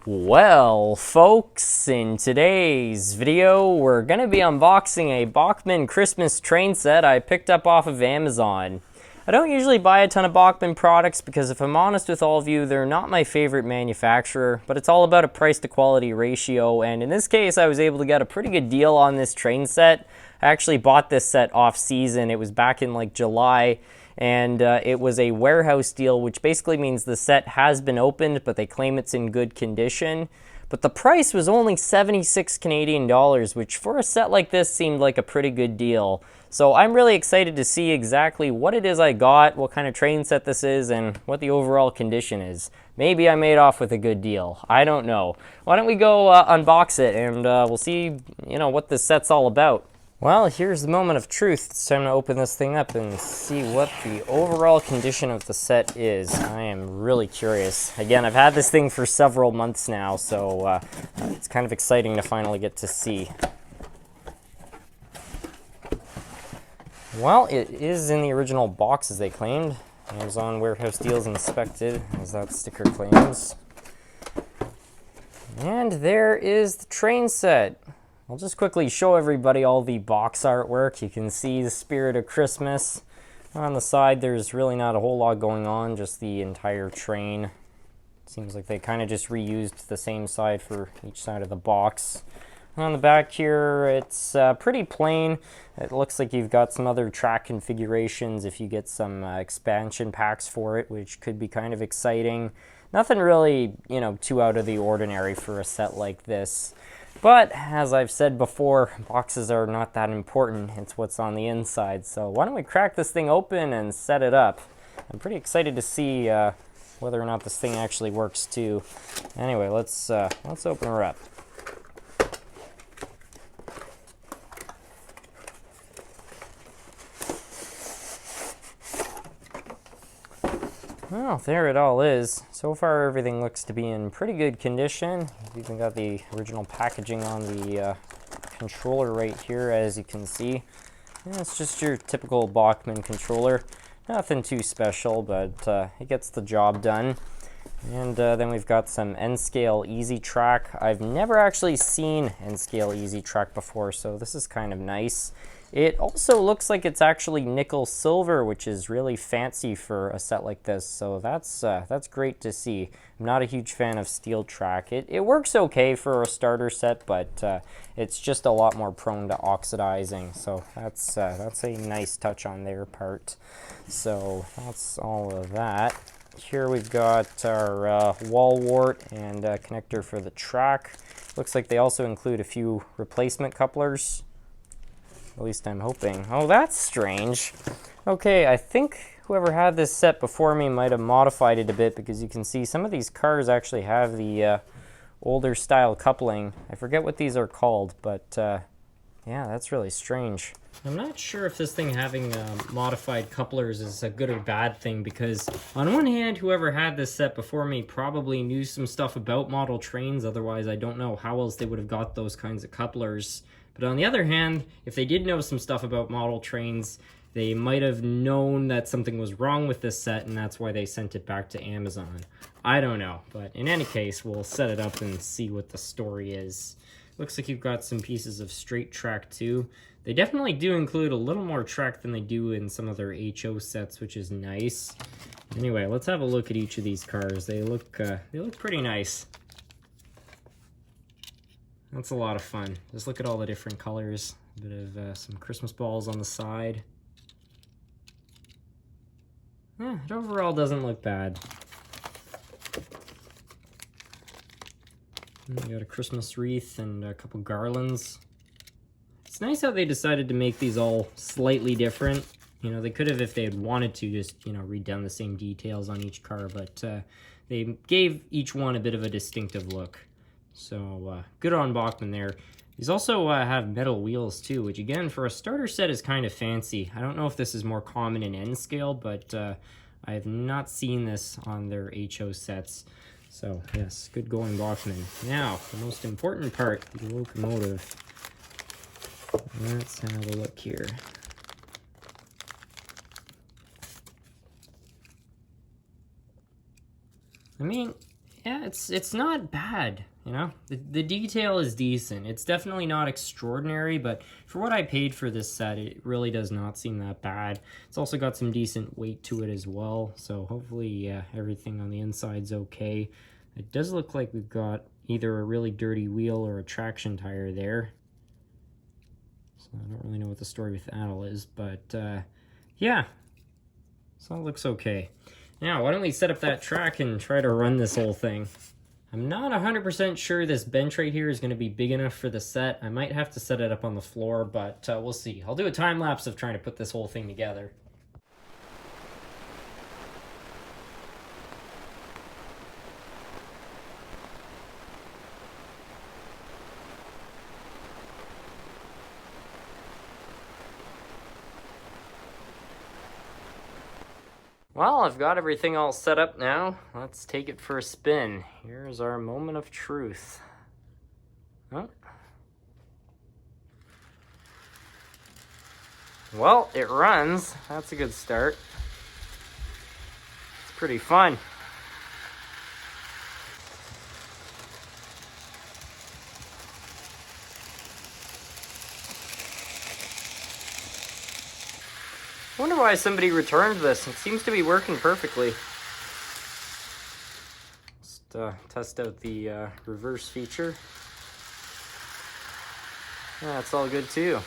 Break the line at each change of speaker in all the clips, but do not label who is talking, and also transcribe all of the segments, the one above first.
Well, folks, in today's video, we're going to be unboxing a Bachmann Christmas train set I picked up off of Amazon. I don't usually buy a ton of Bachmann products because if I'm honest with all of you, they're not my favorite manufacturer, but it's all about a price to quality ratio, and in this case, I was able to get a pretty good deal on this train set. I actually bought this set off season. It was back in like July, and it was a warehouse deal, which basically means the set has been opened, but they claim it's in good condition. But the price was only 76 Canadian dollars, which for a set like this seemed like a pretty good deal. So I'm really excited to see exactly what it is I got, what kind of train set this is, and what the overall condition is. Maybe I made off with a good deal. I don't know. Why don't we go unbox it, and we'll see, what this set's all about. Well, here's the moment of truth. It's time to open this thing up and see what the overall condition of the set is. I am really curious. Again, I've had this thing for several months now, so it's kind of exciting to finally get to see. Well, it is in the original box as they claimed. Amazon Warehouse Deals Inspected, as that sticker claims. And there is the train set. I'll just quickly show everybody all the box artwork. You can see the spirit of Christmas. On the side, there's really not a whole lot going on, just the entire train. Seems like they kind of just reused the same side for each side of the box. On the back here, it's pretty plain. It looks like you've got some other track configurations if you get some expansion packs for it, which could be kind of exciting. Nothing really, too out of the ordinary for a set like this. But, as I've said before, boxes are not that important. It's what's on the inside. So why don't we crack this thing open and set it up. I'm pretty excited to see whether or not this thing actually works too. Anyway, let's open her up. Well, there it all is. So far, everything looks to be in pretty good condition. We've even got the original packaging on the controller right here, as you can see. And it's just your typical Bachmann controller. Nothing too special, but it gets the job done. And then we've got some N-Scale Easy Track. I've never actually seen N-Scale Easy Track before, so this is kind of nice. It also looks like it's actually nickel silver, which is really fancy for a set like this, so that's great to see. I'm not a huge fan of steel track. It works okay for a starter set, but it's just a lot more prone to oxidizing, so that's a nice touch on their part. So that's all of that. Here we've got our wall wart and connector for the track. Looks like they also include a few replacement couplers. At least I'm hoping. Oh, that's strange. Okay, I think whoever had this set before me might have modified it a bit because you can see some of these cars actually have the older style coupling. I forget what these are called, but yeah, that's really strange. I'm not sure if this thing having modified couplers is a good or bad thing because on one hand, whoever had this set before me probably knew some stuff about model trains, otherwise I don't know how else they would have got those kinds of couplers. But on the other hand, if they did know some stuff about model trains, they might have known that something was wrong with this set, and that's why they sent it back to Amazon. I don't know, but in any case, we'll set it up and see what the story is. Looks like you've got some pieces of straight track too. They definitely do include a little more track than they do in some of their HO sets, which is nice. Anyway, let's have a look at each of these cars. They look pretty nice. That's a lot of fun. Just look at all the different colors. A bit of some Christmas balls on the side. Yeah, it overall doesn't look bad. And you got a Christmas wreath and a couple garlands. It's nice how they decided to make these all slightly different. They could have, if they had wanted to, just, redone the same details on each car, but they gave each one a bit of a distinctive look. So good on Bachmann there. These also have metal wheels too, which again, for a starter set is kind of fancy. I don't know if this is more common in N-Scale, but I have not seen this on their HO sets. So yes, good going Bachmann. Now, the most important part, the locomotive. Let's have a look here. I mean, Yeah, it's not bad, you know? The detail is decent. It's definitely not extraordinary, but for what I paid for this set, it really does not seem that bad. It's also got some decent weight to it as well, so hopefully everything on the inside's okay. It does look like we've got either a really dirty wheel or a traction tire there. So I don't really know what the story with that all is, but yeah, so it looks okay. Now, why don't we set up that track and try to run this whole thing. I'm not 100% sure this bench right here is going to be big enough for the set. I might have to set it up on the floor, but we'll see. I'll do a time lapse of trying to put this whole thing together. Well, I've got everything all set up now. Let's take it for a spin. Here's our moment of truth. Oh. Well, it runs. That's a good start. It's pretty fun. I wonder why somebody returned this. It seems to be working perfectly. Just test out the reverse feature. Yeah, it's all good too.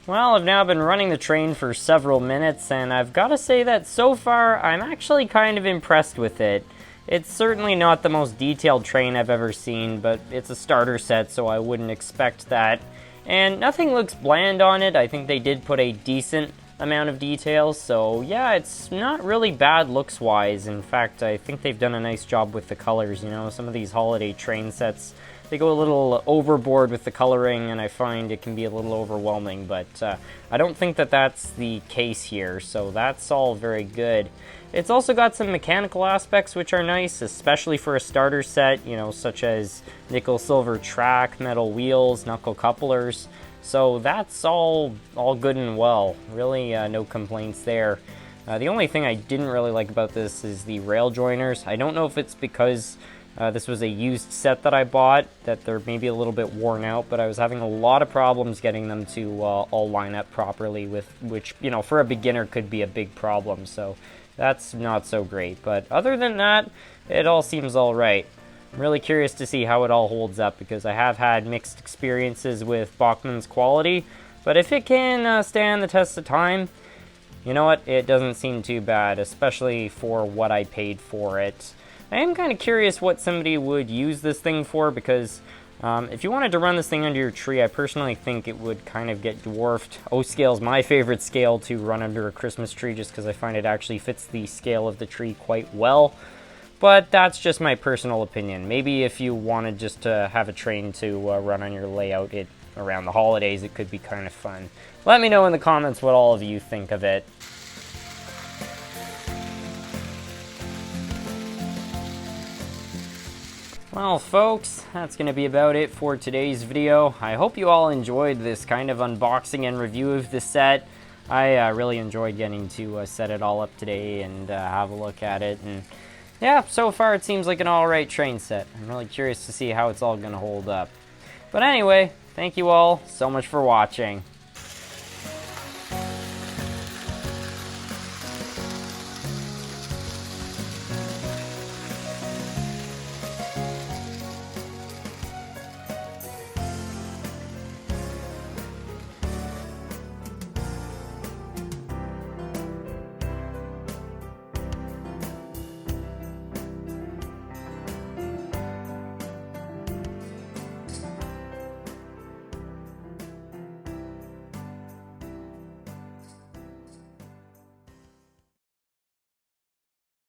Well, I've now been running the train for several minutes, and I've got to say that so far, I'm actually kind of impressed with it. It's certainly not the most detailed train I've ever seen, but it's a starter set, so I wouldn't expect that. And nothing looks bland on it. I think they did put a decent amount of details, so yeah, it's not really bad looks-wise. In fact, I think they've done a nice job with the colors, you know, some of these holiday train sets, they go a little overboard with the coloring, and I find it can be a little overwhelming, but I don't think that that's the case here, so that's all very good. It's also got some mechanical aspects which are nice, especially for a starter set, you know, such as nickel silver track, metal wheels, knuckle couplers. So that's all good and well. Really no complaints there. The only thing I didn't really like about this is the rail joiners. I don't know if it's because this was a used set that I bought, that they're maybe a little bit worn out, but I was having a lot of problems getting them to all line up properly, with which, you know, for a beginner could be a big problem, so that's not so great. But other than that, it all seems all right. I'm really curious to see how it all holds up, because I have had mixed experiences with Bachmann's quality, but if it can stand the test of time, you know what, it doesn't seem too bad, especially for what I paid for it. I am kind of curious what somebody would use this thing for, because if you wanted to run this thing under your tree, I personally think it would kind of get dwarfed. O-scale is my favorite scale to run under a Christmas tree, just because I find it actually fits the scale of the tree quite well. But that's just my personal opinion. Maybe if you wanted just to have a train to run on your layout around the holidays, it could be kind of fun. Let me know in the comments what all of you think of it. Well, folks, that's going to be about it for today's video. I hope you all enjoyed this kind of unboxing and review of the set. I really enjoyed getting to set it all up today and have a look at it. And yeah, so far it seems like an alright train set. I'm really curious to see how it's all going to hold up. But anyway, thank you all so much for watching.